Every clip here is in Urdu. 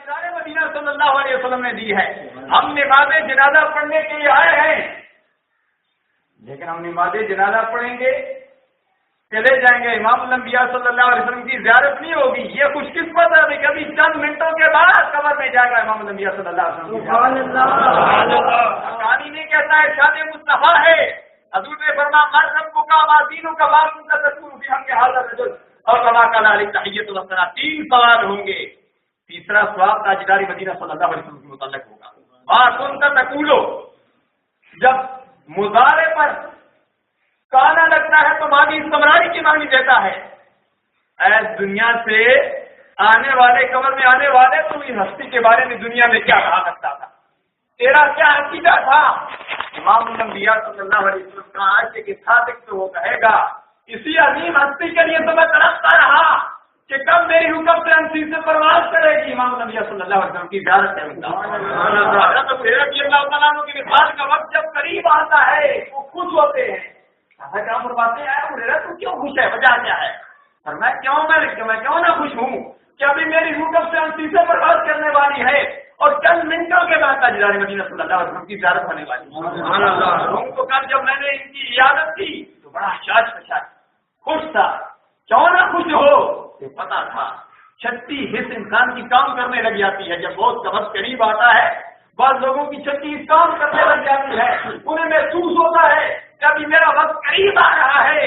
تاجدار مدینہ صلی اللہ علیہ وسلم نے دی ہے. ہم نماز جنازہ پڑھنے کے لیے آئے ہیں، لیکن ہم نماز جنازہ پڑھیں گے چلے جائیں گے، امام الانبیاء صلی اللہ علیہ وسلم کی زیارت نہیں ہوگی. یہ خوش قسمت ہے کبھی چند منٹوں کے بعد قبر میں جائے گا امام الانبیاء صلی اللہ علیہ وسلم. سبحان اللہ. کہانی نہیں کہتا ہے، ارشاد مصطفیٰ ہے. حضور نے فرمایا مر ربک کا ما دینک کا ما کنت تقول فی حق ھذا الرجل اور کما قال علی تحیۃ الثنا. 3 سوال ہوں گے. تیسرا سوال تاجدار مدینہ صلی اللہ علیہ وسلم کے متعلق ہوگا. ما کنت تقول، جب مضارع پر کانا لگتا ہے تو ماضی استمراری کی معنی دیتا ہے. اے دنیا سے آنے والے، قبر میں آنے والے، تو اس ہستی کے بارے میں دنیا میں کیا کہا کرتا تھا، تیرا کیا عقیدہ تھا؟ امام الانبیاء صلی اللہ علیہ وسلم کا عاشق کے صادق تو وہ کہے گا اسی عظیم ہستی کے لیے تو میں تڑپتا رہا کہ کب میری حکم سے انسی سے پرواز کرے گی. امام الانبیاء صلی اللہ علیہ وسلم کی زیارت ہے. حضرت ہریرہ رضی اللہ تعالیٰ عنہ کی وفات کا وقت جب قریب آتا ہے وہ خوش ہوتے ہیں. کیا فرماتے ہیں ہریرہ تو کیوں خوش ہے، وجہ کیا ہے؟ فرمایا میں کیوں نہ خوش ہوں کہ ابھی میری حکم سے انسی سے پرواز کرنے والی ہے اور چند منٹوں کے بعد تاجدار مدینہ صلی اللہ علیہ وسلم کی زیارت ہونے والی ہے. ان کو کل جب میں نے ان کی عیادت کی تو بڑا خوش تھا. کیوں نہ خوش ہو، پتا تھا 36 حص انسان کی کام کرنے لگ جاتی ہے. جب بہت قبض قریب آتا ہے بعض لوگوں کی 36 کام کرنے لگ جاتی ہے، انہیں محسوس ہوتا ہے کہ ابھی میرا وقت قریب آ رہا ہے،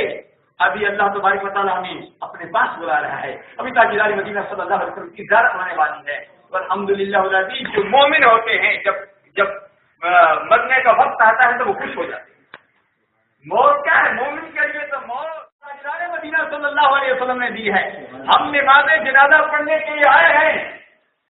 ابھی اللہ تبارک و تعالیٰ ہمیں اپنے پاس بلا رہا ہے، ابھی تاجدار مدینہ صلی اللہ علیہ وسلم کی زیارت ہونے والی ہے. الحمدللہ العزیز جو مومن ہوتے ہیں جب مرنے کا وقت آتا ہے تو وہ خوش ہو جاتے ہیں. موت کیا ہے مومن کے لیے؟ تو موت تاجدار مدینہ صلی اللہ علیہ وسلم نے دی ہے. ہم نماز جنازہ پڑھنے کے لیے آئے ہیں،